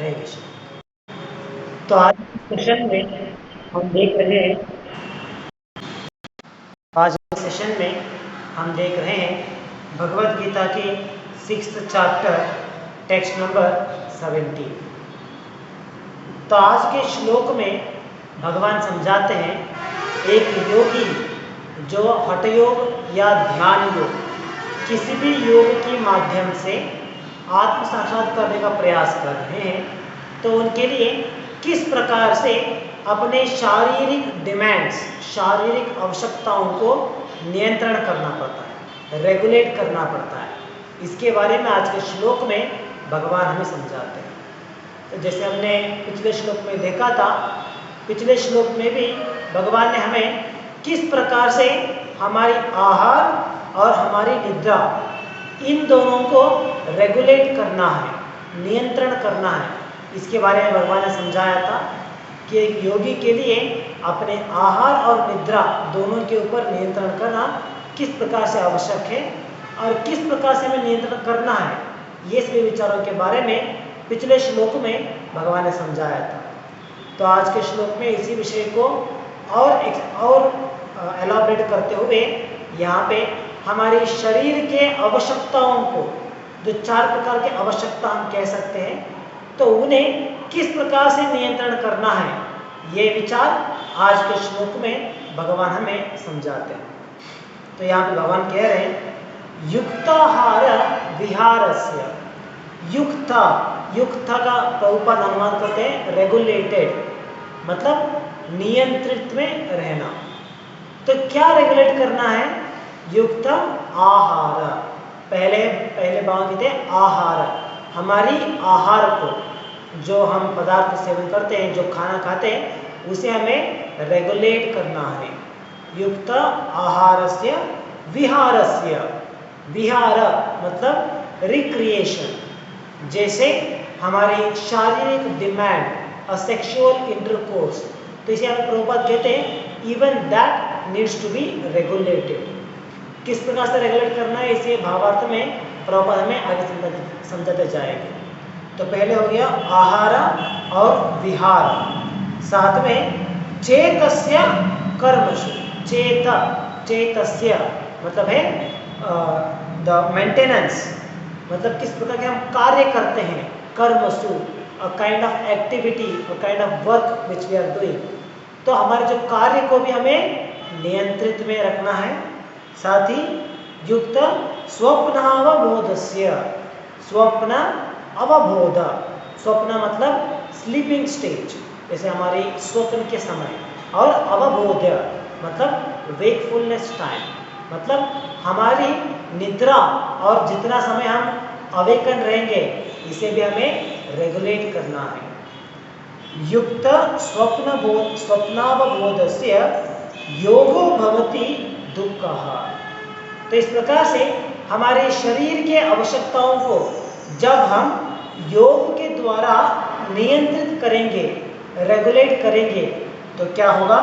हरे कृष्ण। तो आज के सेशन में हम देख रहे हैं आज के सेशन में हम देख रहे हैं भगवत गीता की 6th चैप्टर टेक्स्ट नंबर 17। तो आज के श्लोक में भगवान समझाते हैं एक योगी जो हठ योग या ध्यान योग किसी भी योग के माध्यम से आत्म साक्षात्कार करने का प्रयास कर रहे हैं तो उनके लिए किस प्रकार से अपने शारीरिक डिमांड्स, शारीरिक आवश्यकताओं को नियंत्रण करना पड़ता है, रेगुलेट करना पड़ता है, इसके बारे में आज के श्लोक में भगवान हमें समझाते हैं। तो जैसे हमने पिछले श्लोक में देखा था, पिछले श्लोक में भी भगवान ने हमें किस प्रकार से हमारी आहार और हमारी निद्रा इन दोनों को रेगुलेट करना है, नियंत्रण करना है, इसके बारे में भगवान ने समझाया था कि एक योगी के लिए अपने आहार और निद्रा दोनों के ऊपर नियंत्रण करना किस प्रकार से आवश्यक है और किस प्रकार से हमें नियंत्रण करना है, ये सभी विचारों के बारे में पिछले श्लोक में भगवान ने समझाया था। तो आज के श्लोक में इसी विषय को और एलाबरेट करते हुए यहाँ पे हमारे शरीर के आवश्यकताओं को, जो 4 प्रकार की आवश्यकता हम कह सकते हैं, तो उन्हें किस प्रकार से नियंत्रण करना है, ये विचार आज के श्लोक में भगवान हमें समझाते हैं। तो यहाँ पे भगवान कह रहे हैं युक्ताहार विहारस्य। युक्त का प्रभुपाद अनुवाद करते हैं रेगुलेटेड, मतलब नियंत्रित में रहना। तो क्या रेगुलेट करना है? युक्त आहार। पहले बात कहते हैं आहार, हमारी आहार को, जो हम पदार्थ सेवन करते हैं, जो खाना खाते हैं, उसे हमें रेगुलेट करना है। युक्त आहारस्य विहारस्य। विहार मतलब रिक्रिएशन, जैसे हमारी शारीरिक डिमांड, अ सेक्सुअल इंटरकोर्स, तो इसे हम प्रभुपाद कहते हैं even that needs to be regulated. किस प्रकार से रेगुलेट करना है, इसे भावार्थ में प्रभुपाद हमें आगे समझाते जाएंगे। तो पहले हो गया आहार और विहार, साथ में चेतस्य कर्मसु। चेतस्य मतलब है द मेंटेनेंस, मतलब किस प्रकार के हम कार्य करते हैं, कर्मसु, a kind of activity, a kind of work which we are doing. तो हमारे जो कार्य को भी हमें नियंत्रित में रखना है। साथ ही युक्त स्वप्नावबोधस्य। स्वप्न अवबोध, स्वप्न मतलब स्लीपिंग स्टेज, जैसे हमारी स्वप्न के समय, और अवबोध मतलब वेकफुलनेस टाइम, मतलब हमारी निद्रा और जितना समय हम अवेकन रहेंगे, इसे भी हमें रेगुलेट करना है। युक्त स्वप्नावबोधस्य योगो भवति दुःखः। तो इस प्रकार से हमारे शरीर के आवश्यकताओं को जब हम योग के द्वारा नियंत्रित करेंगे, रेगुलेट करेंगे, तो क्या होगा?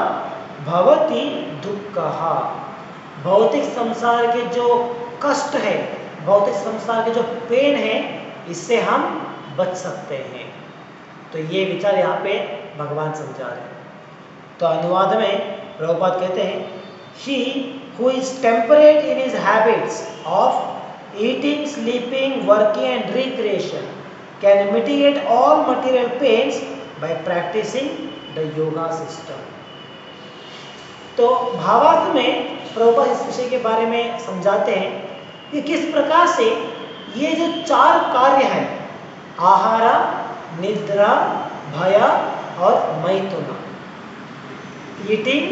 भवति दुःखः। भौतिक संसार के जो कष्ट है, भौतिक संसार के जो पेन है, इससे हम बच सकते हैं। तो ये विचार यहाँ पे भगवान समझा रहे हैं। तो अनुवाद में प्रभुपाद कहते हैं he who is temperate in his habits of eating, sleeping, working and recreation can mitigate all material pains by practicing the yoga system. तो भावार्थ में प्रभुपाद इस विषय के बारे में समझाते हैं कि किस प्रकार से ये जो 4 कार्य है, आहार, निद्रा, भय और मैथुन, ईटिंग,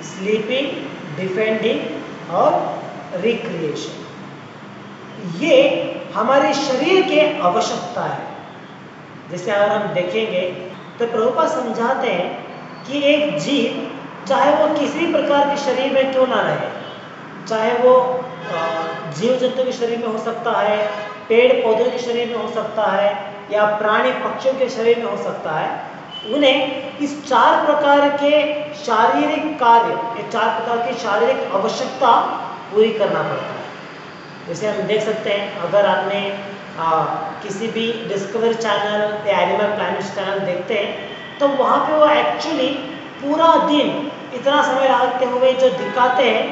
स्लीपिंग, डिफेंडिंग और रिक्रिएशन, ये हमारे शरीर के आवश्यकता है। जैसे अगर हम देखेंगे तो प्रभुपाद समझाते हैं कि एक जीव चाहे वो किसी प्रकार के शरीर में क्यों ना रहे, चाहे वो जीव जंतु के शरीर में हो सकता है, पेड़ पौधों के शरीर में हो सकता है, या प्राणी पक्षियों के शरीर में हो सकता है, उन्हें इस 4 प्रकार के शारीरिक कार्य, ये 4 प्रकार की शारीरिक आवश्यकता पूरी करना पड़ता है। जैसे हम देख सकते हैं, अगर आपने किसी भी डिस्कवरी चैनल या एनिमल प्लैनेट्स चैनल देखते हैं तो वहाँ पे वो एक्चुअली पूरा दिन इतना समय लगाते हुए जो दिखाते हैं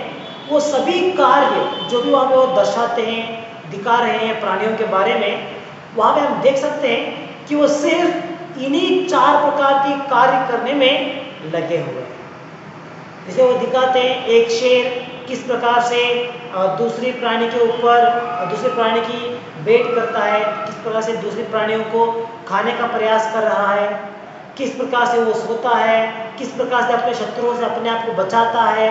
वो सभी कार्य जो भी वहाँ पे वो दर्शाते हैं, दिखा रहे हैं प्राणियों के बारे में, वहाँ पे हम देख सकते हैं कि वो सिर्फ इन्हीं 4 प्रकार के कार्य करने में लगे हुए हैं। जैसे वो दिखाते हैं एक शेर किस प्रकार से दूसरी प्राणी के ऊपर दूसरे प्राणी की वेट करता है, किस प्रकार से दूसरे प्राणियों को खाने का प्रयास कर रहा है, किस प्रकार से वो सोता है, किस प्रकार से अपने शत्रुओं से अपने आप को बचाता है,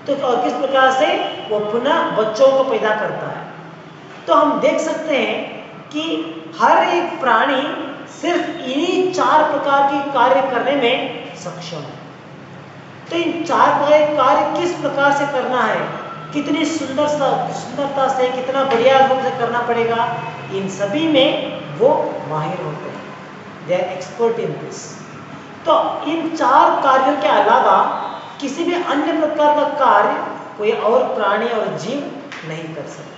तो और किस प्रकार से वो पुनः बच्चों को पैदा करता है। तो हम देख सकते हैं कि हर एक प्राणी सिर्फ इन्हीं 4 प्रकार के कार्य करने में सक्षम है। तो इन 4 प्रकार के कार्य किस प्रकार से करना है, कितनी सुंदरता से, कितना बढ़िया रूप से करना पड़ेगा, इन सभी में वो माहिर होते हैं, they are expert in this. तो इन 4 कार्यों के अलावा किसी भी अन्य प्रकार का कार्य कोई और प्राणी और जीव नहीं कर सकते।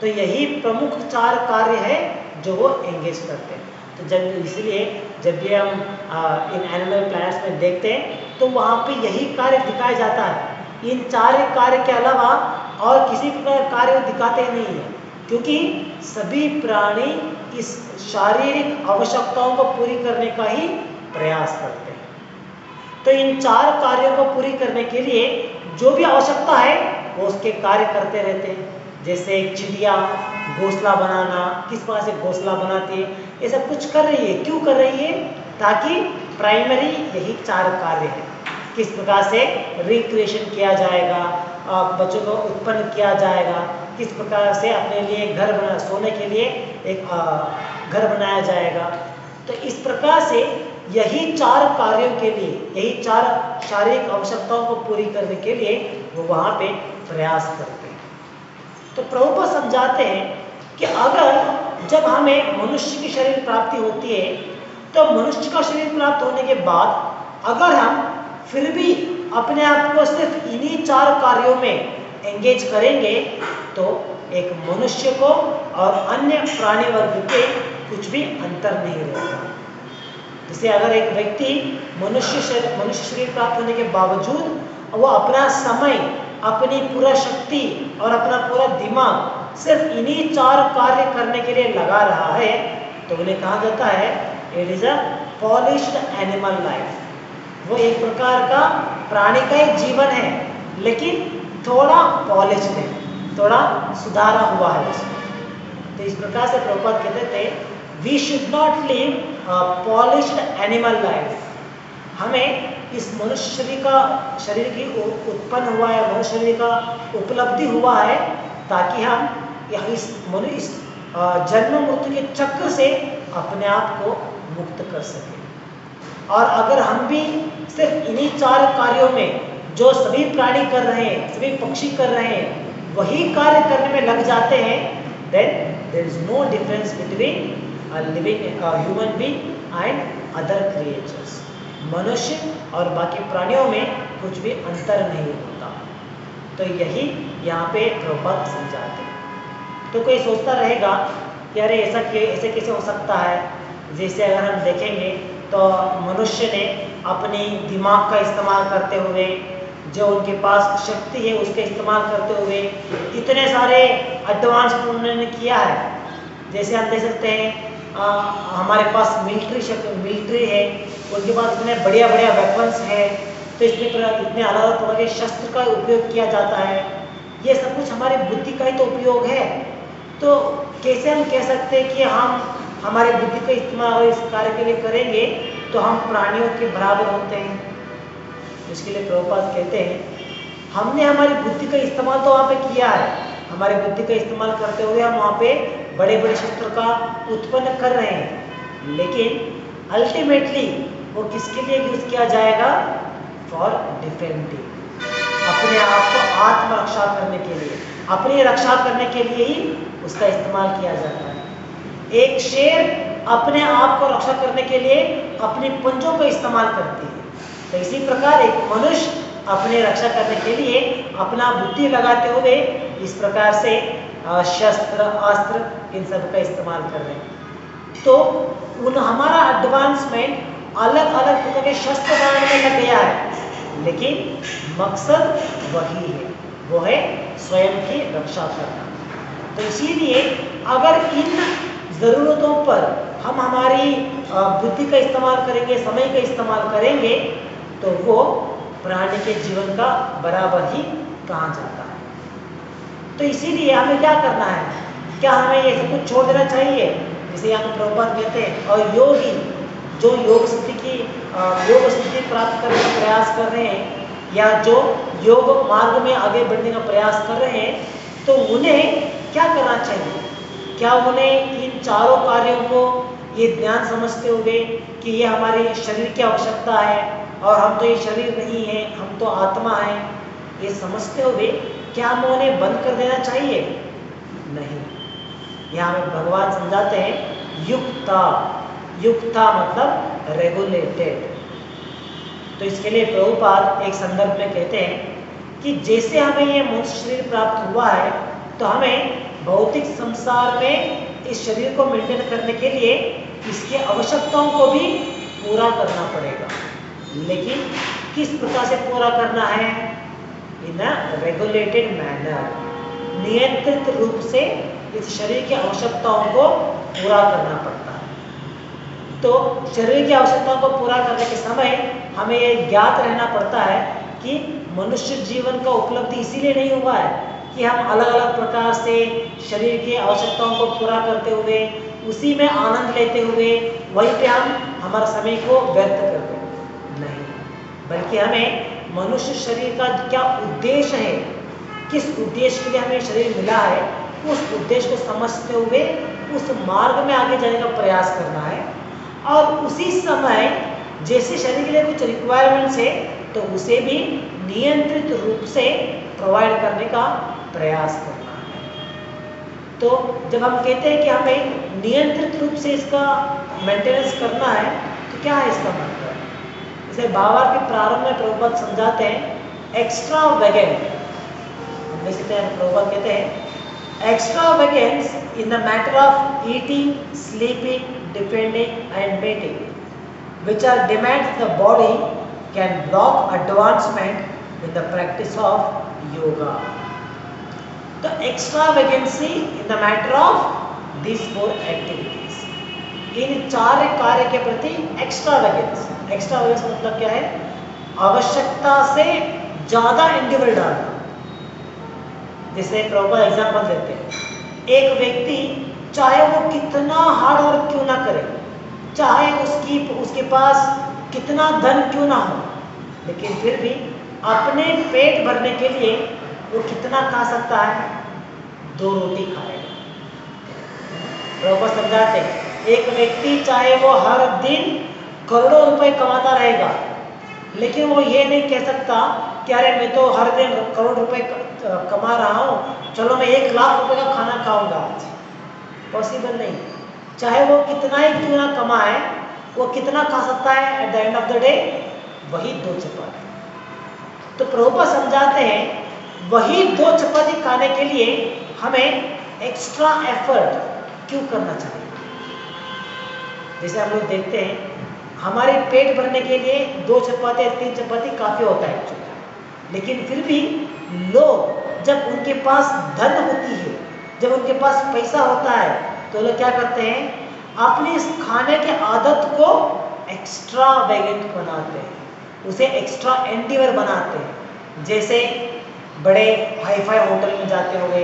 तो यही प्रमुख 4 कार्य है जो वो एंगेज करते हैं। तो जब इसलिए जब भी हम इन एनिमल प्लैनेट्स में देखते हैं तो वहाँ पे यही कार्य दिखाया जाता है। इन 4 कार्य के अलावा और किसी प्रकार का कार्य दिखाते ही नहीं है, क्योंकि सभी प्राणी इस शारीरिक आवश्यकताओं को पूरी करने का ही प्रयास करते हैं। तो इन 4 कार्यों को पूरी करने के लिए जो भी आवश्यकता है वो उसके कार्य करते रहते हैं। जैसे एक चिड़िया घोंसला बनाना, किस प्रकार से घोंसला बनाती है, ये सब कुछ कर रही है। क्यों कर रही है? ताकि प्राइमरी यही 4 कार्य है। किस प्रकार से रिक्रिएशन किया जाएगा, बच्चों को उत्पन्न किया जाएगा, किस प्रकार से अपने लिए घर बना, सोने के लिए एक घर बनाया जाएगा। तो इस प्रकार से यही 4 कार्यों के लिए, यही 4 शारीरिक आवश्यकताओं को पूरी करने के लिए वो वहाँ पे प्रयास करते हैं। तो प्रभुपाद समझाते हैं कि अगर जब हमें मनुष्य की शरीर प्राप्ति होती है तो मनुष्य का शरीर प्राप्त होने के बाद अगर हम फिर भी अपने आप को सिर्फ इन्हीं 4 कार्यों में एंगेज करेंगे तो एक मनुष्य को और अन्य प्राणी वर्ग के कुछ भी अंतर नहीं रहेगा। जैसे अगर एक व्यक्ति मनुष्य शरीर प्राप्त होने के बावजूद वो अपना समय, अपनी पूरा शक्ति और अपना पूरा दिमाग सिर्फ इन्हीं 4 कार्य करने के लिए लगा रहा है तो उन्हें कहा जाता है it is a polished animal life. वो एक प्रकार का प्राणी का एक जीवन है, लेकिन थोड़ा पॉलिश्ड है, थोड़ा सुधारा हुआ है उसमें। तो इस प्रकार से प्रभुपाद कहते थे we should not live polished animal life. हमें इस मनुष्य शरीर की उत्पन्न हुआ है, मनुष्य शरीर का उपलब्धि हुआ है ताकि हम इस जन्म मृत्यु के चक्र से अपने आप को मुक्त कर सकें। और अगर हम भी सिर्फ इन्हीं 4 कार्यों में जो सभी प्राणी कर रहे हैं, सभी पक्षी कर रहे हैं, वही कार्य करने में लग जाते हैं, then there is no difference between a living human being and other creatures। मनुष्य और बाकी प्राणियों में कुछ भी अंतर नहीं होता। तो यही यहाँ पे प्रभुपाद समझाते हैं। तो कोई सोचता रहेगा कि अरे ऐसे कैसे हो सकता है। जैसे अगर हम देखेंगे तो मनुष्य ने अपनी दिमाग का इस्तेमाल करते हुए, जो उनके पास शक्ति है उसके इस्तेमाल करते हुए इतने सारे एडवांस उन्होंने किया है। जैसे हम देख सकते हैं हमारे पास मिलिट्री है, उनके पास इतने बढ़िया वेपन्स है, तो इतने अलग अलग प्रकार के शस्त्र का उपयोग किया जाता है। ये सब कुछ हमारी बुद्धि का ही तो उपयोग है। तो कैसे हम कह सकते हैं कि हम हमारी बुद्धि का इस्तेमाल इस कार्य के लिए करेंगे तो हम प्राणियों के बराबर होते हैं। इसके लिए प्रभुपाद कहते हैं हमने हमारी बुद्धि का इस्तेमाल तो वहाँ पे किया है, हमारी बुद्धि का इस्तेमाल करते हुए हम वहाँ पे बड़े बड़े शस्त्र का उत्पन्न कर रहे हैं, लेकिन अल्टीमेटली वो किसके लिए यूज किया जाएगा? फॉर डिफेंडिंग, अपने आप को आत्मरक्षा करने के लिए, अपनी रक्षा करने के लिए ही उसका इस्तेमाल किया जाता है। एक शेर अपने आप को रक्षा करने के लिए अपने पंजों का इस्तेमाल करती है। तो इसी प्रकार एक मनुष्य अपने रक्षा करने के लिए अपना बुद्धि लगाते हुए इस प्रकार से शस्त्र अस्त्र इन सब का इस्तेमाल कर रहे हैं। तो हमारा एडवांसमेंट अलग अलग प्रकार के शस्त्र बनाने में लग गया है, लेकिन मकसद वही है, वो है स्वयं की रक्षा करना। तो इसीलिए अगर इन ज़रूरतों पर हम हमारी बुद्धि का इस्तेमाल करेंगे, समय का इस्तेमाल करेंगे, तो वो प्राणी के जीवन का बराबर ही कहा जाता है। तो इसीलिए हमें क्या करना है, क्या हमें ये सब कुछ छोड़ देना चाहिए, जिसे यहाँ प्रभुपाद कहते हैं, और योगी जो योग सिद्धि प्राप्त करने का प्रयास कर रहे हैं या जो योग मार्ग में आगे बढ़ने का प्रयास कर रहे हैं, तो उन्हें क्या करना चाहिए? क्या उन्हें इन चारों कार्यों को ये ध्यान समझते हुए कि ये हमारे शरीर की आवश्यकता है और हम तो ये शरीर नहीं है, हम तो आत्मा है, ये समझते हुए क्या हम उन्हें बंद कर देना चाहिए? नहीं। यहाँ में भगवान समझाते हैं युक्ता। युक्ता मतलब रेगुलेटेड। तो इसके लिए प्रभुपाद एक संदर्भ में कहते हैं कि जैसे हमें ये मनुष्य शरीर प्राप्त हुआ है, तो हमें भौतिक संसार में इस शरीर को मेंटेन करने के लिए इसकी आवश्यकताओं को भी पूरा करना पड़ेगा, लेकिन किस प्रकार से पूरा करना है? इन अ रेगुलेटेड मैनर, नियंत्रित रूप से इस शरीर की आवश्यकताओं को पूरा करना पड़ता है। तो शरीर की आवश्यकताओं को पूरा करने के समय हमें ये ज्ञात रहना पड़ता है कि मनुष्य जीवन का उपलब्धि इसीलिए नहीं हुआ है कि हम अलग अलग प्रकार से शरीर की आवश्यकताओं को पूरा करते हुए उसी में आनंद लेते हुए वहीं पे हम हमारे समय को व्यर्थ कर दें। नहीं, बल्कि हमें मनुष्य शरीर का क्या उद्देश्य है, किस उद्देश्य के लिए हमें शरीर मिला है, उस उद्देश्य को समझते हुए उस मार्ग में आगे जाने का प्रयास करना है। और उसी समय जैसे शरीर के लिए कुछ रिक्वायरमेंट्स है, तो उसे भी नियंत्रित रूप से प्रोवाइड करने का प्रयास करना है। तो जब हम कहते हैं कि हमें नियंत्रित रूप से इसका मेंटेनेंस करना है, तो क्या है इसका मतलब? इसे भावार्थ के प्रारंभ में प्रभुपाद समझाते हैं एक्स्ट्रावेगेंट। हम देख सकते हैं प्रभुपाद कहते हैं extravagance in the matter of eating, sleeping, defending and mating which are demands the body can block advancement in the practice of yoga. The extravagancy in the matter of these four activities. इन चार कार्य के प्रति extravagance मतलब क्या है? आवश्यकता से ज्यादा इंडिविजुअल डालना। जैसे प्रॉपर एग्जांपल देते हैं, एक व्यक्ति चाहे वो कितना हार्ड वर्क क्यों ना करे, चाहे उसके पास कितना धन क्यों ना हो, लेकिन फिर भी अपने पेट भरने के लिए वो कितना खा सकता है? 2 रोटी खाएगा। प्रभुपाद समझाते हैं एक व्यक्ति चाहे वो हर दिन करोड़ों रुपए कमाता रहेगा, लेकिन वो ये नहीं कह सकता कि अरे मैं तो हर दिन करोड़ रुपए कमा रहा हूँ, चलो मैं 1 लाख रुपए का खाना खाऊंगा आज। पॉसिबल नहीं। चाहे वो कितना ही क्यों ना कमाए, वो कितना खा सकता है at the end of the day? वही 2 चपाती। तो प्रभुपाद समझाते हैं वही 2 चपाती खाने के लिए हमें एक्स्ट्रा एफर्ट क्यों करना चाहिए? जैसे हम लोग देखते हैं हमारे पेट भरने के लिए 2 चपाती 3 चपाती काफ़ी होता है, लेकिन फिर भी लोग जब उनके पास धन होती है, जब उनके पास पैसा होता है, तो लोग क्या करते हैं? अपनी इस खाने के आदत को एक्स्ट्रावेगेंट बनाते हैं, उसे एक्स्ट्रा एंडिवर बनाते हैं। जैसे बड़े हाई फाई होटल में जाते हुए,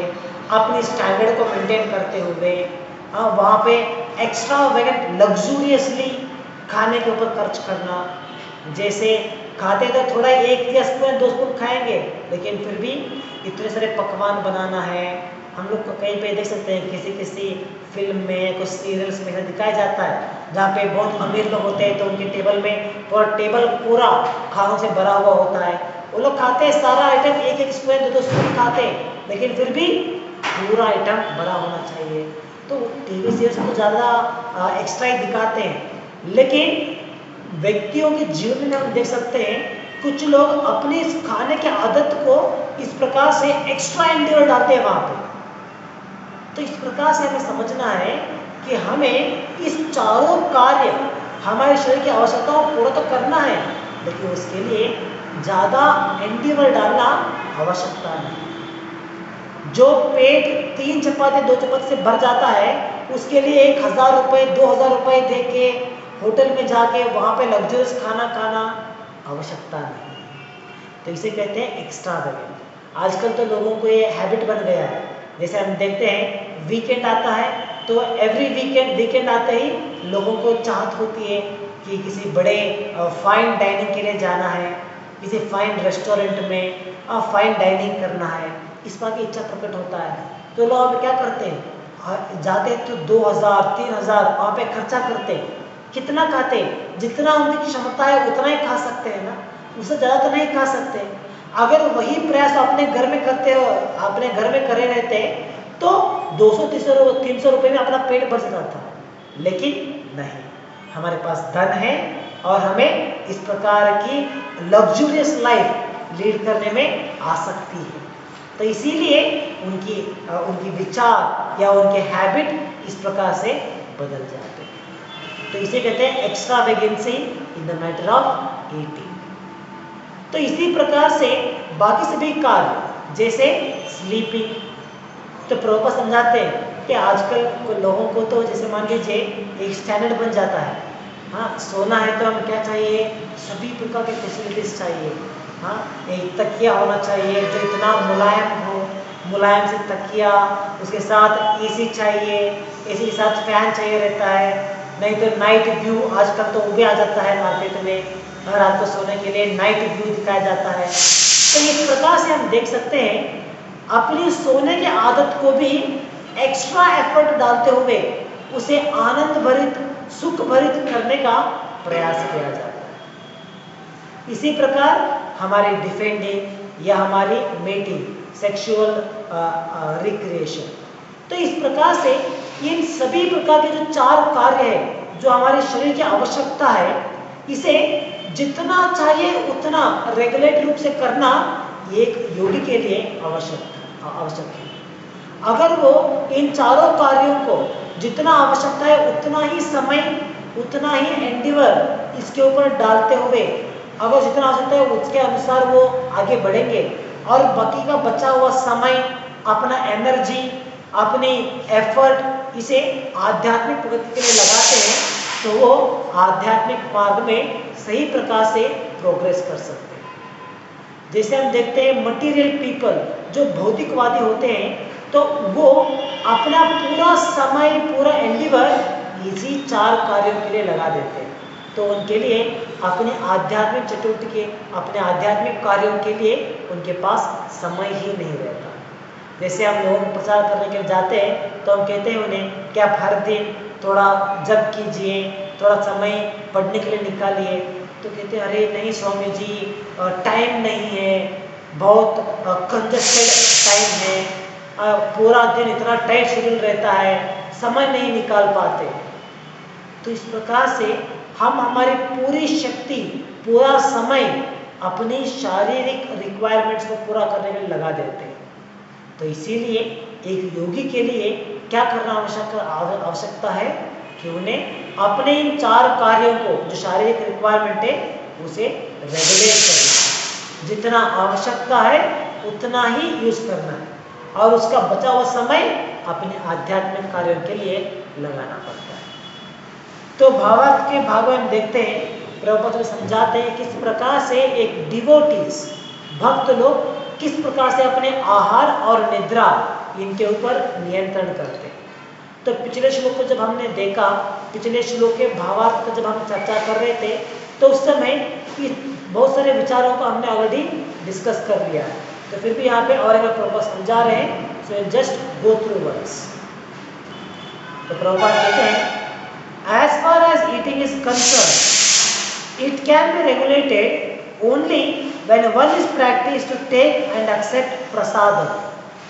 अपनी स्टैंडर्ड को मेंटेन करते हुए, वहाँ पे एक्स्ट्रावेगेंट लग्जूरियसली खाने के ऊपर खर्च करना। जैसे खाते तो थोड़ा 1 या स्पून 2 स्पून खाएंगे, लेकिन फिर भी इतने सारे पकवान बनाना है। हम लोग को कहीं पे देख सकते हैं किसी फिल्म में, कुछ सीरियल्स में दिखाया जाता है जहाँ पे बहुत अमीर लोग होते हैं, तो उनके टेबल में टेबल पूरा खानों से भरा हुआ होता है। वो लोग खाते हैं सारा आइटम 1-1 स्पून 2-2 स्पून खाते हैं, लेकिन फिर भी पूरा आइटम भरा होना चाहिए। तो टीवी सीरियल्स को ज़्यादा एक्स्ट्रा ही दिखाते हैं, लेकिन व्यक्तियों के जीवन में हम देख सकते हैं कुछ लोग अपनी इस खाने के आदत को इस प्रकार से एक्स्ट्रा इंडिवर डालते हैं वहाँ पे। तो इस प्रकार से हमें समझना है कि हमें इस चारों कार्य हमारे शरीर की आवश्यकताओं को पूरा तो करना है, लेकिन उसके लिए ज़्यादा एंडीवर डालना आवश्यकता नहीं। जो पेट 3 चपाती 2 चपाती से भर जाता है, उसके लिए 1,000 रुपये 2,000 रुपये दे के होटल में जाके वहाँ पे लग्जरियस खाना खाना आवश्यकता नहीं। तो इसे कहते हैं एक्स्ट्रावेगेंट। आजकल तो लोगों को ये हैबिट बन गया है। जैसे हम देखते हैं वीकेंड आता है तो एवरी वीकेंड आते ही लोगों को चाहत होती है कि किसी बड़े फाइन डाइनिंग के लिए जाना है, किसी फाइन रेस्टोरेंट में फाइन डाइनिंग करना है, इस बात की इच्छा प्रकट होता है। तो लोग क्या करते हैं, जाते हैं तो 2,000 3,000 वहाँ पे खर्चा करते हैं। कितना खाते हैं? जितना उनकी क्षमता है उतना ही खा सकते हैं ना, उससे ज़्यादा तो नहीं खा सकते। अगर वही प्रयास अपने घर में करते हो, अपने घर में करे रहते तो 200-300 रुपये में अपना पेट भर जाता था। लेकिन नहीं, हमारे पास धन है और हमें इस प्रकार की लग्जूरियस लाइफ लीड करने में आसक्ति है। तो इसीलिए उनकी विचार या उनके हैबिट इस प्रकार से बदल जाते हैं। तो इसे कहते हैं extravagancy in the matter of eating. तो इसी प्रकार से बाकी सभी कार्य जैसे स्लीपिंग, तो प्रभुपाद समझाते हैं कि आजकल लोगों को तो जैसे मान लीजिए एक स्टैंडर्ड बन जाता है, हाँ सोना है तो हम क्या चाहिए, सभी प्रकार के फैसिलिटीज चाहिए। हाँ, एक तकिया होना चाहिए जो इतना मुलायम हो, मुलायम से तकिया, उसके साथ एसी चाहिए, एसी के साथ फैन चाहिए रहता है, नहीं तो नाइट व्यू आजकल तो वो भी आ जाता है मार्केट में, रात को सोने के लिए नाइट व्यू दिखाया जाता है। तो इस प्रकार से हम देख सकते हैं अपनी सोने की आदत को भी एक्स्ट्रा एफर्ट डालते हुए उसे आनंद भरित सुख भरित करने का प्रयास किया जाता है। इसी प्रकार हमारी डिफेंडिंग या हमारी मेटिंग, सेक्सुअल रिक्रिएशन, तो इस प्रकार से इन सभी प्रकार के जो 4 कार्य है जो हमारे शरीर की आवश्यकता है, इसे जितना चाहिए उतना रेगुलेट रूप से करना एक योगी के लिए आवश्यक है। अगर वो इन चारों कार्यों को जितना आवश्यकता है उतना ही समय, उतना ही एंडिवर इसके ऊपर डालते हुए, अगर जितना आवश्यकता है उसके अनुसार वो आगे बढ़ेंगे और बाकी का बचा हुआ समय, अपना एनर्जी, अपनी एफर्ट इसे आध्यात्मिक प्रगति के लिए लगाते हैं, तो वो आध्यात्मिक मार्ग में सही प्रकार से प्रोग्रेस कर सकते हैं। जैसे हम देखते हैं मटीरियल पीपल जो भौतिकवादी होते हैं, तो वो अपना पूरा समय, पूरा एंडिवर इसी 4 कार्यों के लिए लगा देते हैं। तो उनके लिए अपने आध्यात्मिक चटुवटिके, अपने आध्यात्मिक कार्यों के लिए उनके पास समय ही नहीं रहता। जैसे हम लोगों को प्रचार करने के लिए जाते हैं तो हम कहते हैं उन्हें कि आप हर दिन थोड़ा जप कीजिए, थोड़ा समय पढ़ने के लिए निकालिए, तो कहते हैं अरे नहीं स्वामी जी, टाइम नहीं है, बहुत कंजस्टेड टाइम है, पूरा दिन इतना टाइट शेड्यूल रहता है, समय नहीं निकाल पाते। तो इस प्रकार से हम हमारी पूरी शक्ति, पूरा समय अपनी शारीरिक रिक्वायरमेंट्स को पूरा करने में लगा देते हैं। तो इसीलिए एक योगी के लिए क्या करना आवश्यकता है कि उन्हें अपने इन 4 कार्यों को, जो शारीरिक रिक्वायरमेंट है, उसे रेगुलेट करना है। जितना आवश्यकता है उतना ही यूज करना है और उसका बचा हुआ समय अपने आध्यात्मिक कार्यों के लिए लगाना पड़ता है। तो भावार्थ के भाग में हम देखते हैं प्रभुपाद समझाते हैं किस प्रकार से एक डिवोटीज, भक्त लोग किस प्रकार से अपने आहार और निद्रा इनके ऊपर नियंत्रण करते हैं। तो पिछले श्लोक को जब हमने देखा, पिछले श्लोक के भावार्थ को जब हम चर्चा कर रहे थे, तो उस समय बहुत सारे विचारों को हमने ऑलरेडी डिस्कस कर लिया है। तो फिर भी यहाँ पे और एक बार प्रभुपाद समझा रहे हैं, so just go through words. तो प्रभुपाद कहते हैं as far as eating is concerned, it can be regulated only when one is practiced to take and accept prasadam,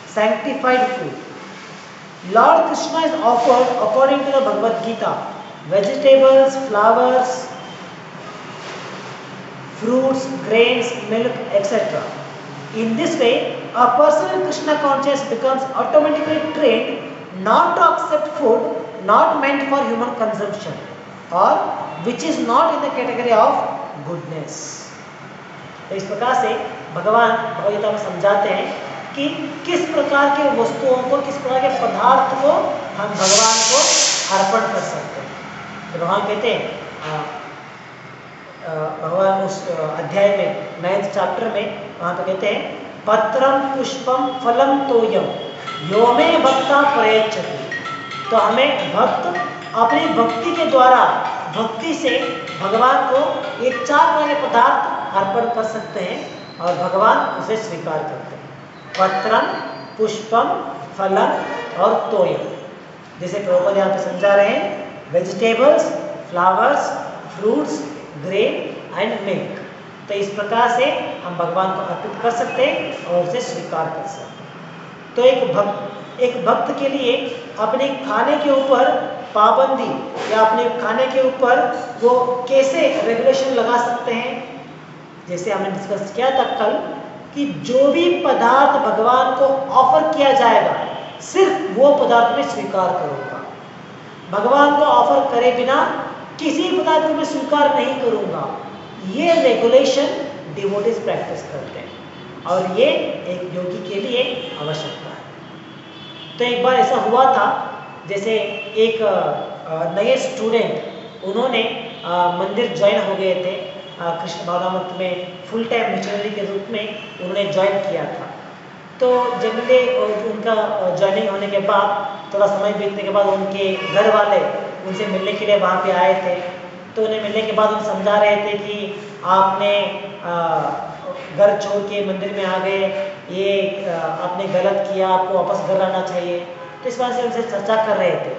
sanctified food. Lord Krishna is offered according to the Bhagavad Gita vegetables, flowers, fruits, grains, milk, etc. In this way, a person with Krishna consciousness becomes automatically trained not to accept food not meant for human consumption or which is not in the category of goodness. तो इस प्रकार से भगवान भगवद गीता में समझाते हैं कि किस प्रकार के वस्तुओं को, किस प्रकार के पदार्थ को हम भगवान को अर्पण कर सकते हैं। तो भगवान कहते हैं, भगवान उस अध्याय में 9th चैप्टर में वहाँ पे कहते हैं, पत्रम पुष्पम फलम तोयम यो मे भक्ता प्रयच्छति। तो हमें भक्त अपनी भक्ति के द्वारा, भक्ति से भगवान को ये 4 प्रकार के पदार्थ अर्पण कर सकते हैं और भगवान उसे स्वीकार करते हैं। पत्रम, पुष्पम, फलम और तोयम। जैसे प्रभुपाद यहाँ पे समझा रहे हैं, vegetables, flowers, fruits, grain and milk. तो इस प्रकार से हम भगवान को अर्पित कर सकते हैं और उसे स्वीकार कर सकते हैं। तो एक भक्त के लिए अपने खाने के ऊपर पाबंदी या अपने खाने के ऊपर वो कैसे रेगुलेशन लगा सकते हैं, जैसे हमने डिस्कस किया था कल कि जो भी पदार्थ भगवान को ऑफर किया जाएगा सिर्फ वो पदार्थ में स्वीकार करूँगा। भगवान को ऑफर करे बिना किसी पदार्थ को मैं स्वीकार नहीं करूँगा। ये रेगुलेशन डिवोटीज प्रैक्टिस करते हैं और ये एक योगी के लिए आवश्यकता है। तो एक बार ऐसा हुआ था, जैसे एक नए स्टूडेंट, उन्होंने मंदिर ज्वाइन हो गए थे, कृष्ण भावनामृत में फुल टाइम मिशनरी के रूप में उन्होंने ज्वाइन किया था। तो जनरली उनका ज्वाइनिंग होने के बाद थोड़ा समय बीतने के बाद उनके घर वाले उनसे मिलने के लिए वहाँ पे आए थे। तो उन्हें मिलने के बाद उन समझा रहे थे कि आपने घर छोड़ के मंदिर में आ गए, ये आपने गलत किया, आपको वापस घर आना चाहिए। तो इस बात से उनसे चर्चा कर रहे थे।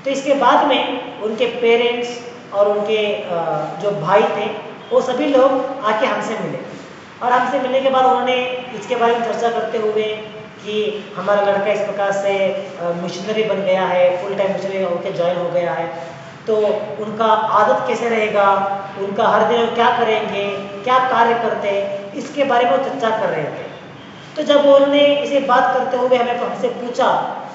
तो इसके बाद में उनके पेरेंट्स और उनके जो भाई थे वो सभी लोग आके हमसे मिले और हमसे मिलने के बाद उन्होंने इसके बारे में चर्चा करते हुए कि हमारा लड़का इस प्रकार से मिशनरी बन गया है, फुल टाइम मिशनरी होकर ज्वाइन हो गया है, तो उनका आदत कैसे रहेगा, उनका हर दिन क्या करेंगे, क्या कार्य करते हैं, इसके बारे में वो चर्चा कर रहे थे। तो जब उन्होंने इसे बात करते हुए हमसे पूछा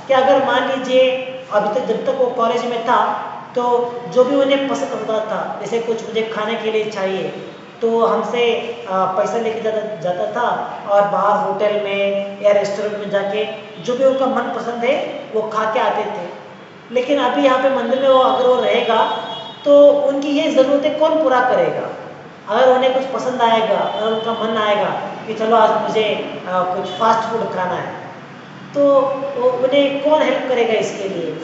कि अगर मान लीजिए अभी तक जब तक वो कॉलेज में था तो जो भी उन्हें पसंद होता था, जैसे कुछ मुझे खाने के लिए चाहिए तो हमसे पैसा लेके जाता था और बाहर होटल में या रेस्टोरेंट में जाके जो भी उनका मन पसंद है वो खा के आते थे। लेकिन अभी यहाँ पे मंदिर में वो अगर वो रहेगा तो उनकी ये ज़रूरतें कौन पूरा करेगा। अगर उन्हें कुछ पसंद आएगा, अगर उनका मन आएगा कि चलो आज मुझे कुछ फास्ट फूड खाना है, तो उन्हें कौन हेल्प करेगा इसके लिए।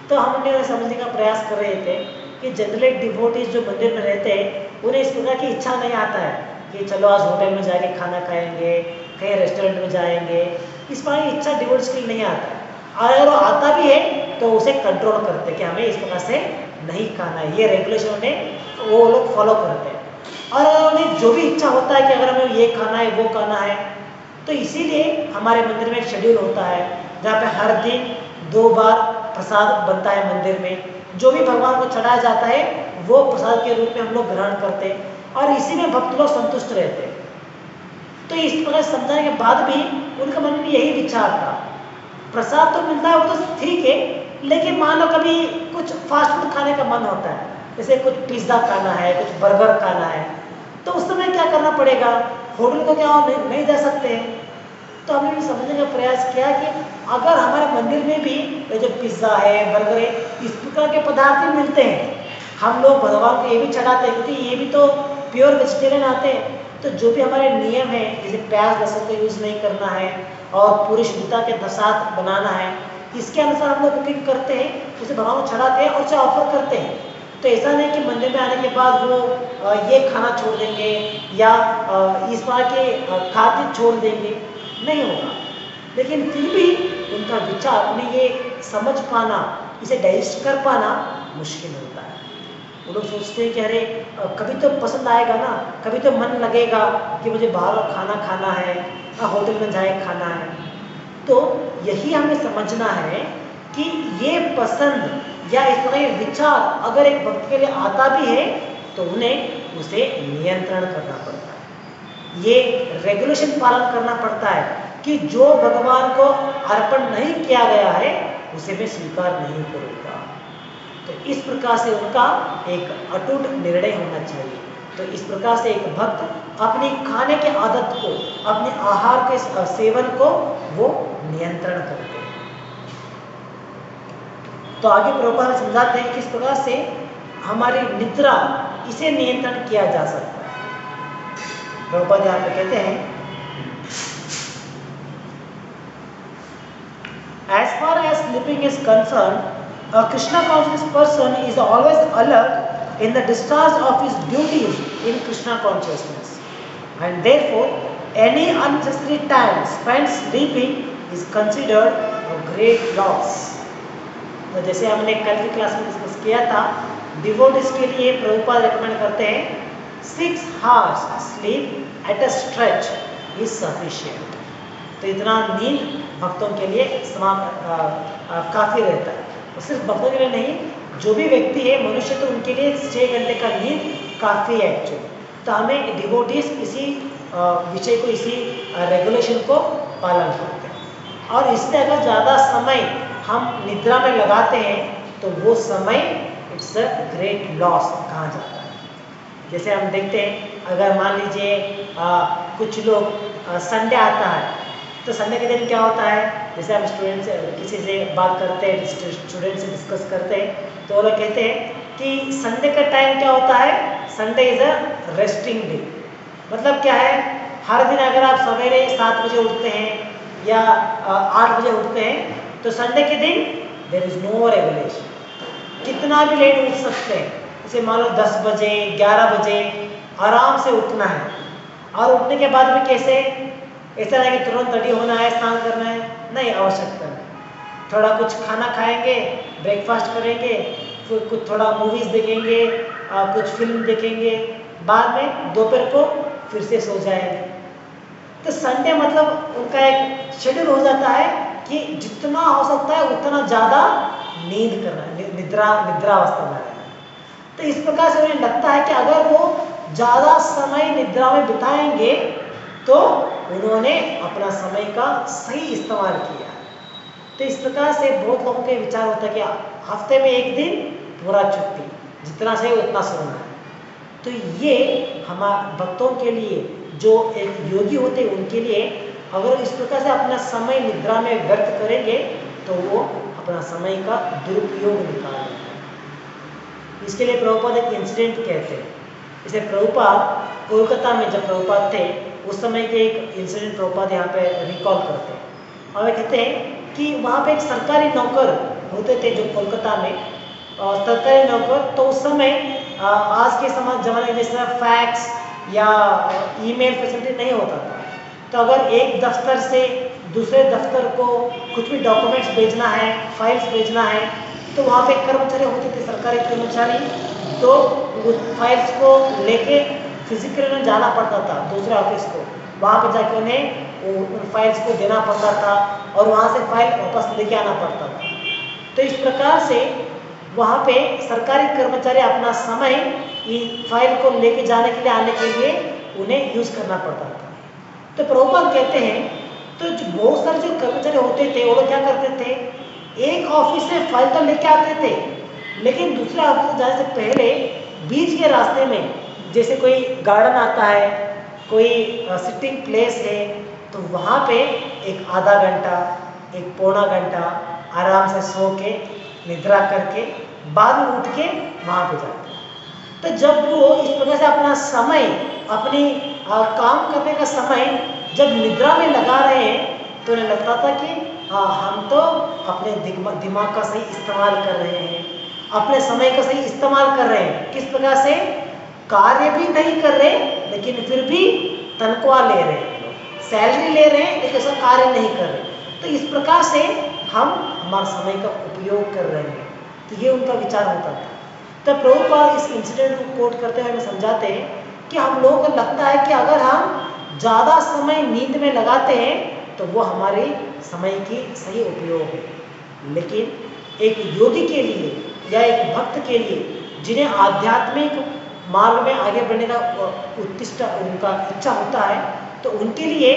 तो हम उन्हें समझने का प्रयास कर रहे थे कि जनरली डिवोटीज जो मंदिर में रहते हैं उन्हें इस प्रकार की इच्छा नहीं आता है कि चलो आज होटल में जाके खाना खाएंगे, कहीं रेस्टोरेंट में जाएंगे, इस प्रकार की इच्छा डिवोटीज के लिए नहीं आता है। अगर वो आता भी है तो उसे कंट्रोल करते हैं कि हमें इस प्रकार से नहीं खाना है, ये रेगुलेशन उन्हें वो लोग फॉलो करते हैं। और उन्हें जो भी इच्छा होता है कि अगर हमें ये खाना है वो खाना है, तो इसीलिए हमारे मंदिर में एक शेड्यूल होता है जहाँ पे हर दिन 2 बार प्रसाद बनता है मंदिर में। जो भी भगवान को चढ़ाया जाता है वो प्रसाद के रूप में हम लोग ग्रहण करते हैं और इसी में भक्त लोग संतुष्ट रहते हैं। तो इस प्रकार समझाने के बाद भी उनके मन में यही विचार था, प्रसाद तो मिलता है वो तो ठीक है, लेकिन मान लो कभी कुछ फास्ट फूड खाने का मन होता है, जैसे कुछ पिज्ज़ा खाना है, कुछ बर्गर खाना है, तो उस समय क्या करना पड़ेगा, होटल को क्या नहीं जा सकते हैं। तो हमने भी समझने का प्रयास किया कि अगर हमारे मंदिर में भी ये जो पिज़्ज़ा है, बर्गर है, इस प्रकार के पदार्थ भी मिलते हैं, हम लोग भगवान को ये भी चढ़ाते हैं क्योंकि ये भी तो प्योर वेजिटेरियन आते हैं। तो जो भी हमारे नियम है, जैसे प्याज लहसुन का यूज़ नहीं करना है और पूरी शुद्धता के साथ बनाना है, इसके अनुसार हम लोग कुकिंग करते हैं, उसे भगवान को चढ़ाते हैं और उसे ऑफर करते हैं। तो ऐसा नहीं कि मंदिर में आने के बाद वो ये खाना छोड़ देंगे या इस बार के खाद्य छोड़ देंगे, नहीं होगा। लेकिन फिर भी उनका विचार, उन्हें ये समझ पाना, इसे डाइजेस्ट कर पाना मुश्किल होता है। वो लोग सोचते हैं कि अरे कभी तो पसंद आएगा ना, कभी तो मन लगेगा कि मुझे बाहर खाना खाना है, होटल में जाए खाना है। तो यही हमें समझना है कि ये पसंद या इस तरह के विचार अगर एक भक्त के लिए आता भी है तो उन्हें उसे नियंत्रण करना पड़ता है, ये रेगुलेशन पालन करना पड़ता है कि जो भगवान को अर्पण नहीं किया गया है उसे मैं स्वीकार नहीं करूँगा। तो इस प्रकार से उनका एक अटूट निर्णय होना चाहिए। तो इस प्रकार से एक भक्त अपनी खाने के आदत को, अपने आहार के सेवन को वो नियंत्रण करते हैं। तो आगे प्रभुपाद समझाते हैं किस प्रकार से हमारी निद्रा, इसे नियंत्रण किया जा सकता है। प्रभुपाद यहाँ पे कहते हैं, as far as sleeping is concerned, a Krishna conscious person is always alert in the discharge of his duties in Krishna consciousness, and therefore any unnecessary time spent sleeping is considered a great loss. तो जैसे हमने कल की class में discuss किया था, devotees के लिए प्रभुपाद रेकमेंड करते हैं 6 hours sleep at a stretch is sufficient. तो इतना नींद भक्तों के लिए काफ़ी रहता है। और सिर्फ भक्तों के लिए नहीं, जो भी व्यक्ति है, मनुष्य, तो उनके लिए 6 घंटे का नींद काफ़ी है एक्चुअली। तो हमें डिवोटीज इसी विषय को, इसी रेगुलेशन को पालन करते हैं। और इससे अगर ज़्यादा समय हम निद्रा में लगाते हैं तो वो समय इट्स अ ग्रेट लॉस कहा जाता है। जैसे हम देखते हैं, अगर मान लीजिए कुछ लोग संडे आता है, तो संडे के दिन क्या होता है, जैसे हम स्टूडेंट से किसी से बात करते हैं, स्टूडेंट से डिस्कस करते हैं, तो वो लोग कहते हैं कि संडे का टाइम क्या होता है, Sunday is a resting day. मतलब क्या है, हर दिन अगर आप सवेरे 7 बजे उठते हैं या 8 बजे उठते हैं, तो संडे के दिन देयर इज़ नो रेगुलेशन, कितना भी लेट उठ सकते हैं। जैसे मान लो 10 बजे 11 बजे आराम से उठना है, और उठने के बाद भी कैसे, ऐसा नहीं कि तुरंत रेडी होना है, स्नान करना है, नहीं, आवश्यकता नहीं। थोड़ा कुछ खाना खाएंगे, ब्रेकफास्ट करेंगे, फिर कुछ थोड़ा मूवीज़ देखेंगे, कुछ फिल्म देखेंगे, बाद में दोपहर को फिर से सो जाएंगे। तो संडे मतलब उनका एक शेड्यूल हो जाता है कि जितना हो सकता है उतना ज़्यादा नींद करना, निद्रावस्था में रहना। तो इस प्रकार से उन्हें लगता है कि अगर वो ज़्यादा समय निद्रा में बिताएंगे तो उन्होंने अपना समय का सही इस्तेमाल किया। तो इस प्रकार से बहुत लोगों के विचार होता है कि हफ्ते में एक दिन पूरा छुट्टी, जितना सही उतना सोना है। तो ये हमारे भक्तों के लिए, जो एक योगी होते हैं, उनके लिए अगर इस प्रकार से अपना समय निद्रा में व्यर्थ करेंगे तो वो अपना समय का दुरुपयोग निकालेंगे। इसके लिए प्रभुपाद एक इंसिडेंट कहते हैं। जैसे प्रभुपाद कोलकाता में जब प्रभुपाद थे, उस समय के एक इंसिडेंट प्रभुपाद यहाँ पे रिकॉल करते हैं, और वे कहते हैं कि वहाँ पे एक सरकारी नौकर होते थे जो कोलकाता में, सरकारी नौकर। तो उस समय आज के ज़माने में जैसे फैक्स या ईमेल फैसिलिटी नहीं होता था। तो अगर एक दफ्तर से दूसरे दफ्तर को कुछ भी डॉक्यूमेंट्स भेजना है, फाइल्स भेजना है, तो वहाँ पे कर्मचारी होते थे, सरकारी कर्मचारी, तो उस फाइल्स को लेके फिजिकली उन्हें जाना पड़ता था दूसरे ऑफिस को, वहाँ पे जाके उन्हें उन फाइल्स को देना पड़ता था और वहाँ से फाइल वापस लेके आना पड़ता था। तो इस प्रकार से वहाँ पे सरकारी कर्मचारी अपना समय इन फाइल को लेके जाने के लिए, आने के लिए उन्हें यूज़ करना पड़ता था। तो प्रभुपाद कहते हैं, तो जो बहुत सारे जो कर्मचारी होते थे, वो लोग क्या करते थे, एक ऑफिस से फाइल तो लेके आते थे, लेकिन दूसरे ऑफिस जाने से पहले बीच के रास्ते में, जैसे कोई गार्डन आता है, कोई सिटिंग प्लेस है, तो वहाँ पे एक आधा घंटा, एक पौना घंटा आराम से सो के, निद्रा करके, बाद में उठ के वहाँ पे जाते हैं। तो जब वो इस प्रकार से अपना समय, अपनी काम करने का समय जब निद्रा में लगा रहे हैं, तो उन्हें लगता था कि हम तो अपने दिमाग का सही इस्तेमाल कर रहे हैं, अपने समय का सही इस्तेमाल कर रहे हैं। किस प्रकार से, कार्य भी नहीं कर रहे लेकिन फिर भी तनख्वाह ले रहे हैं, सैलरी ले रहे हैं लेकिन उसका कार्य नहीं कर रहे। तो इस प्रकार से हम हमारे समय का उपयोग कर रहे हैं। तो ये उनका विचार होता था। तो प्रभुपाद इस इंसिडेंट को कोट करते हुए हमें समझाते हैं कि हम लोगों को लगता है कि अगर हम ज़्यादा समय नींद में लगाते हैं तो वो हमारे समय की सही उपयोग है, लेकिन एक योगी के लिए या एक भक्त के लिए, जिन्हें आध्यात्मिक मार्ग में आगे बढ़ने का उत्तिष्ठ उनका इच्छा होता है, तो उनके लिए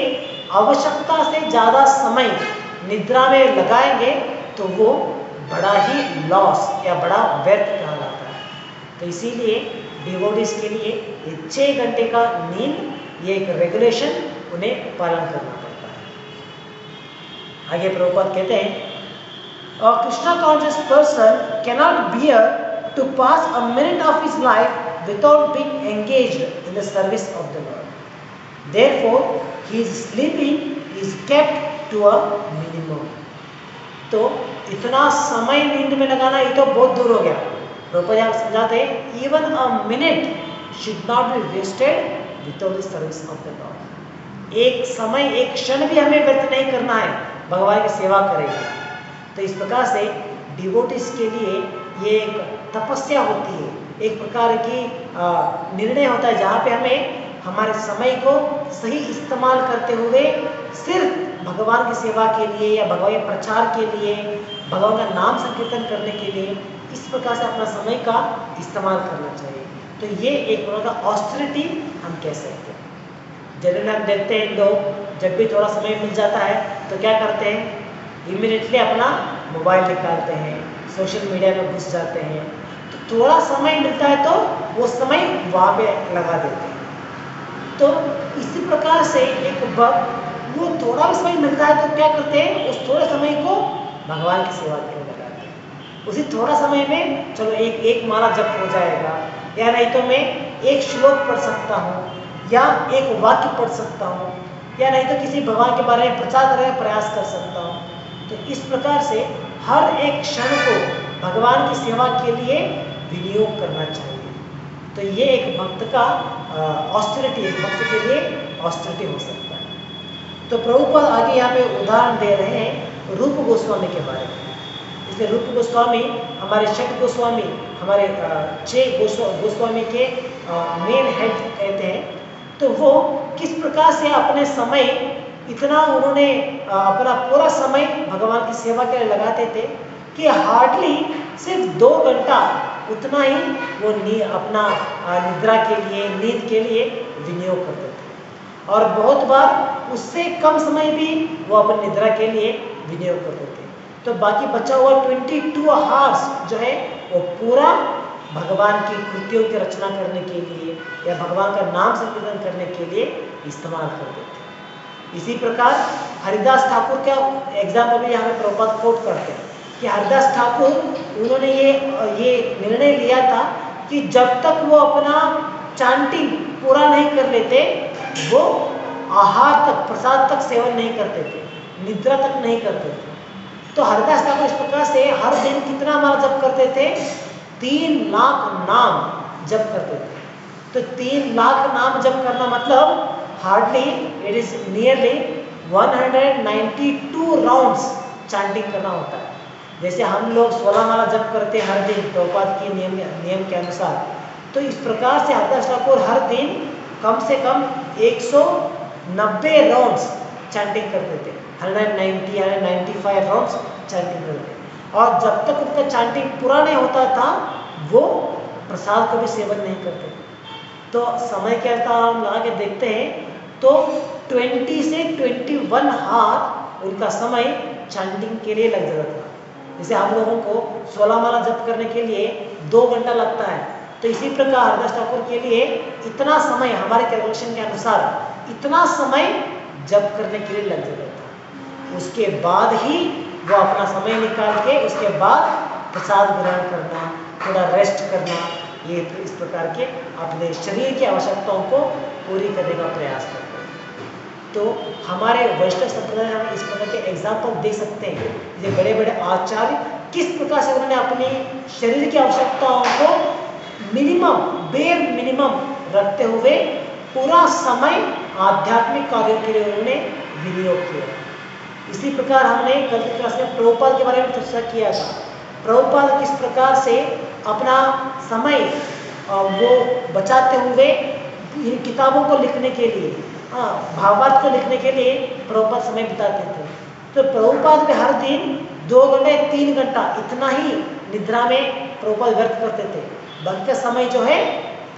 आवश्यकता से ज़्यादा समय निद्रा में लगाएंगे तो वो बड़ा ही लॉस या बड़ा व्यर्थ कहलाता है। तो इसीलिए डिवोटीज के लिए ये 6 घंटे का नींद, ये एक रेगुलेशन उन्हें पालन करना पड़ता है। आगे प्रभुपाद कहते हैं, A Krishna conscious person cannot bear to pass a minute of his life without being engaged in the service of the Lord. Therefore, his sleeping is kept to a minimum. तो इतना समय नींद में लगाना ये तो बहुत दूर हो गया। प्रभुपाद आप समझाते हैं, even a minute should not be wasted without the service of the Lord. एक समय, एक क्षण भी हमें व्यर्थ नहीं करना है भगवान की सेवा करेंगे। तो इस प्रकार से डिवोटीज के लिए ये एक तपस्या होती है, एक प्रकार की निर्णय होता है जहाँ पे हमें हमारे समय को सही इस्तेमाल करते हुए सिर्फ भगवान की सेवा के लिए या भगवान के प्रचार के लिए, भगवान का नाम संकीर्तन करने के लिए इस प्रकार से अपना समय का इस्तेमाल करना चाहिए। तो ये एक प्रकार का ऑस्टेरिटी हम कह सकते हैं। जनरली हम देखते हैं लोग जब भी थोड़ा समय मिल जाता है तो क्या करते हैं, इमीडिएटली अपना मोबाइल निकालते हैं, सोशल मीडिया में घुस जाते हैं। तो थोड़ा समय मिलता है तो वो समय वहाँ पे लगा देते हैं। तो इसी प्रकार से एक भक्त, वो थोड़ा भी समय मिलता है तो क्या करते हैं, उस थोड़े समय को भगवान की सेवा के लिए लगाते हैं। उसी थोड़ा समय में चलो एक माला जप हो जाएगा, या नहीं तो मैं एक श्लोक पढ़ सकता हूँ, या एक वाक्य पढ़ सकता हूँ, या नहीं तो किसी भगवान के बारे में प्रचार करने का प्रयास कर सकता हूँ। तो इस प्रकार से हर एक क्षण को भगवान की सेवा के लिए विनियोग करना चाहिए। तो ये एक भक्त का ऑस्टेरिटी, एक भक्त के लिए ऑस्टेरिटी हो सकता है। तो प्रभुपाद आगे यहाँ पे उदाहरण दे रहे हैं रूप गोस्वामी के बारे में। इसलिए रूप गोस्वामी हमारे षट गोस्वामी, हमारे 6 गोस्वामी के मेन हेड कहते हैं। तो वो किस प्रकार से अपने समय, इतना उन्होंने अपना पूरा समय भगवान की सेवा के लिए लगाते थे कि हार्डली सिर्फ 2 घंटा उतना ही वो अपना निद्रा के लिए, नींद के लिए विनियोग करते थे। और बहुत बार उससे कम समय भी वो अपनी निद्रा के लिए विनियोग करते थे। तो बाकी बचा हुआ 22 आवर्स जो है वो पूरा भगवान की कृतियों की रचना करने के लिए या भगवान का नाम संकीर्तन करने के लिए इस्तेमाल करते थे। इसी प्रकार हरिदास ठाकुर का एग्जाम्पल भी यहाँ पे प्रभुपाद कोट करते हैं कि हरिदास ठाकुर, उन्होंने ये निर्णय लिया था कि जब तक वो अपना चांटिंग पूरा नहीं कर लेते, वो आहार तक, प्रसाद तक सेवन नहीं करते थे, निद्रा तक नहीं करते थे। तो हरिदास ठाकुर इस प्रकार से हर दिन कितना माला जप करते थे, 3 लाख नाम जप करते थे। तो 3 लाख नाम जप करना मतलब hardly it is nearly 192 rounds chanting करना होता है। जैसे हम लोग 16 माला जप करते हैं हर दिन प्रभुपाद के नियम के अनुसार, तो इस प्रकार से हरिदास ठाकुर हर दिन कम से कम 190 राउंड्स चांटिंग करते थे, 195 राउंड्स चांटिंग करते थे। और जब तक उनका चांटिंग पूरा नहीं होता था, वो प्रसाद को भी सेवन नहीं करते थे। तो समय के अनुसार हम लगा के देखते हैं तो 20 से 21 हाथ उनका समय चांटिंग के लिए लग जाता था। जैसे हम लोगों को 16 माला जप करने के लिए 2 घंटा लगता है, तो इसी प्रकार हरिदास ठाकुर के लिए इतना समय, हमारे कैलकुलेशन के अनुसार इतना समय जप करने के लिए लग जाता था। उसके बाद ही वो अपना समय निकाल के उसके बाद प्रसाद ग्रहण करना, थोड़ा रेस्ट करना, ये इस प्रकार के अपने शरीर की आवश्यकताओं को पूरी करने का प्रयास करते हैं। तो हमारे वैष्णव संप्रदाय में हम इस प्रकार के एग्जाम्पल देख सकते हैं, ये बड़े बड़े आचार्य किस प्रकार से उन्होंने अपनी शरीर की आवश्यकताओं को मिनिमम, बेर मिनिमम रखते हुए पूरा समय आध्यात्मिक कार्यों के लिए उन्होंने विनियोग किया। इसी प्रकार हमने कल की क्लास में प्रभुपाद के बारे में चर्चा किया था। प्रभुपाद किस प्रकार से अपना समय वो बचाते हुए इन किताबों को लिखने के लिए, भागवत को लिखने के लिए प्रभुपाद समय बिताते थे। तो प्रभुपाद में हर दिन 2 घंटे 3 घंटा इतना ही निद्रा में प्रभुपाद व्यर्थ करते थे। बाकी का समय जो है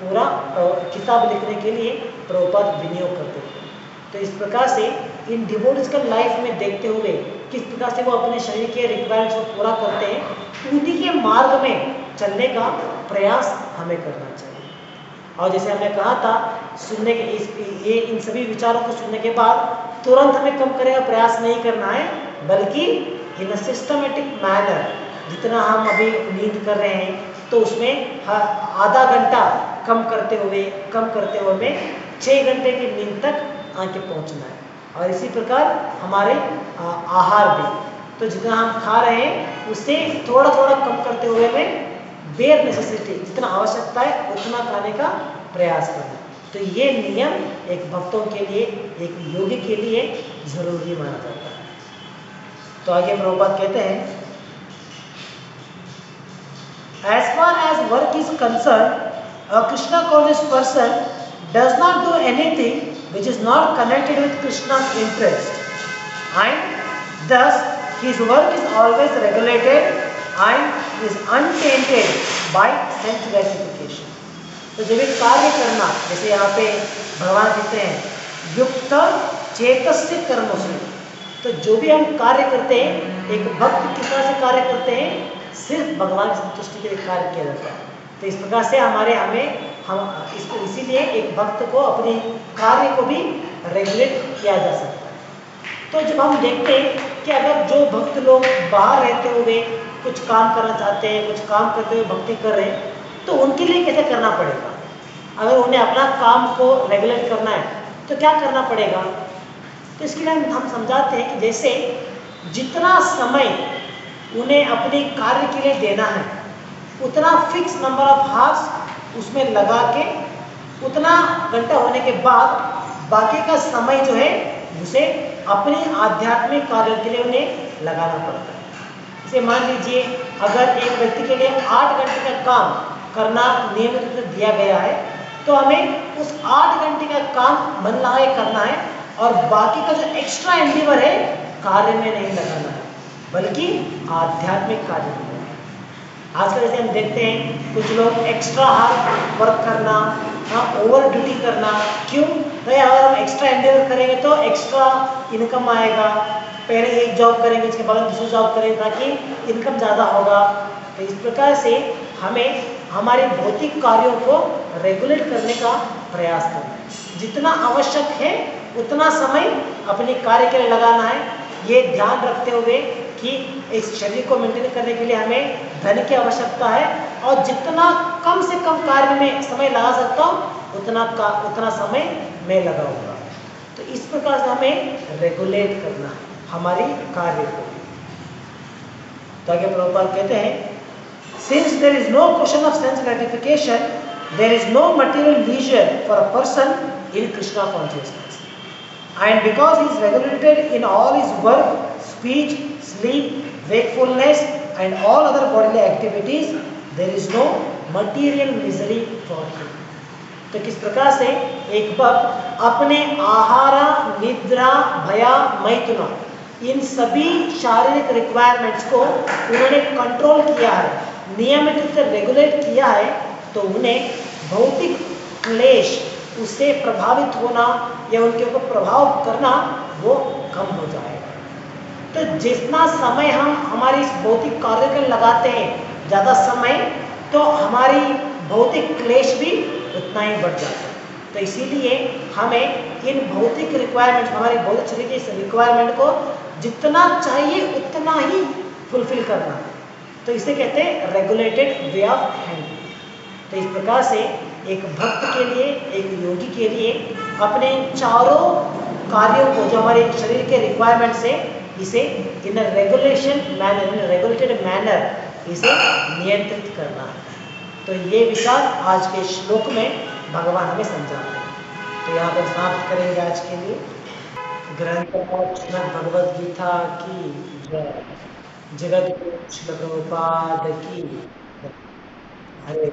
पूरा किताब लिखने के लिए प्रभुपाद विनियोग करते थे। तो इस प्रकार से इन डिवोटीज का लाइफ में देखते हुए किस प्रकार से वो अपने शरीर के रिक्वायरमेंट्स को पूरा करते हैं, उन्हीं के मार्ग में चलने का प्रयास हमें करना चाहिए। और जैसे हमने कहा था, सुनने के ये इन सभी विचारों को सुनने के बाद तुरंत हमें कम करने का प्रयास नहीं करना है, बल्कि इन अ सिस्टमेटिक मैनर, जितना हम अभी नींद कर रहे हैं तो उसमें आधा घंटा कम करते हुए हमें 6 घंटे की नींद तक आके पहुंचना है। और इसी प्रकार हमारे आहार भी, तो जितना हम खा रहे हैं उससे थोड़ा थोड़ा कम करते हुए हमें बेयर नेसेसिटी, जितना आवश्यकता है उतना खाने का प्रयास करना। तो ये नियम एक भक्तों के लिए, एक योगी के लिए जरूरी माना जाता है। तो आगे प्रभुपाद कहते हैं, as far as work is concerned, a Krishna conscious person does not do anything which is not connected with Krishna's interest, and thus his work is always regulated and is untainted by sense gratification. तो जब एक कार्य करना, जैसे यहाँ पे भगवान कहते हैं युक्त चेतस्य कर्म से, तो जो भी हम कार्य करते हैं, एक भक्त किस तरह से कार्य करते हैं, सिर्फ भगवान की संतुष्टि के लिए कार्य किया जाता है। तो इस प्रकार से इसीलिए एक भक्त को अपने कार्य को भी रेगुलेट किया जा सकता है। तो जब हम देखते हैं कि अगर जो भक्त लोग बाहर रहते हुए कुछ काम करना चाहते हैं, कुछ काम करते हुए भक्ति कर रहे हैं, तो उनके लिए कैसे करना पड़ेगा? अगर उन्हें अपना काम को रेगुलेट करना है तो क्या करना पड़ेगा? तो इसके लिए हम समझाते हैं कि जैसे जितना समय उन्हें अपने कार्य के लिए देना है, उतना फिक्स नंबर ऑफ हार्स उसमें लगा के, उतना घंटा होने के बाद बाकी का समय जो है उसे अपने आध्यात्मिक कार्य के लिए उन्हें लगाना पड़ता है। इसे मान लीजिए, अगर एक व्यक्ति के लिए 8 घंटे का काम करना नियमित रूप से दिया गया है, तो हमें उस 8 घंटे का काम मन लगाए करना है, और बाकी का जो एक्स्ट्रा एंडीवर है कार्य में नहीं लगाना है, बल्कि आध्यात्मिक कार्य में। आजकल जैसे हम देखते हैं कुछ लोग एक्स्ट्रा हार्ड वर्क करना, ओवर ड्यूटी करना, क्यों? तो अगर हम एक्स्ट्रा एंडीवर करेंगे तो एक्स्ट्रा इनकम आएगा, पहले एक जॉब करेंगे उसके बाद दूसरी जॉब करेंगे ताकि इनकम ज़्यादा होगा। तो इस प्रकार से हमें हमारे भौतिक कार्यों को रेगुलेट करने का प्रयास करना है। जितना आवश्यक है उतना समय अपने कार्य के लिए लगाना है, ये ध्यान रखते हुए कि इस शरीर को मेंटेन करने के लिए हमें धन की आवश्यकता है, और जितना कम से कम कार्य में समय लगा सकता हूँ उतना समय मैं लगाऊंगा। तो इस प्रकार से हमें रेगुलेट करना है हमारी कार्य को। तो आगे प्रभुपाद कहते हैं, since there is no question of sense gratification, there is no material leisure for a person in Krishna consciousness, and because he is regulated in all his work, speech, sleep, wakefulness and all other bodily activities, there is no material misery for him. तो किस प्रकार से एक भक्त अपने आहारा, निद्रा, भया, मैथुना, इन सभी शारीरिक रिक्वायरमेंट्स को उन्होंने कंट्रोल किया है, नियमित रूप से रेगुलेट किया है, तो उन्हें भौतिक क्लेश उससे प्रभावित होना या उनके ऊपर प्रभाव करना वो कम हो जाएगा। तो जितना समय हम हमारी इस भौतिक कार्य के लगाते हैं, ज़्यादा समय, तो हमारी भौतिक क्लेश भी उतना ही बढ़ जाता है। तो इसीलिए हमें इन भौतिक रिक्वायरमेंट, हमारे भौतिक शरीर की इस रिक्वायरमेंट को जितना चाहिए उतना ही फुलफिल करना है। तो इसे कहते हैं रेगुलेटेड वे ऑफ हैंडलिंग। तो इस प्रकार से एक भक्त के लिए, एक योगी के लिए अपने चारों कार्यों को, जो हमारे शरीर के रिक्वायरमेंट से, इसे in regulation manner, in regulated manner इसे नियंत्रित करना है। तो ये विचार आज के श्लोक में भगवान हमें समझाते हैं। तो यहाँ पर समाप्त करेंगे आज के लिए। ग्रंथ श्रीमद् भगवद गीता की जय। जगत गुरु श्रील प्रभुपाद की। हरे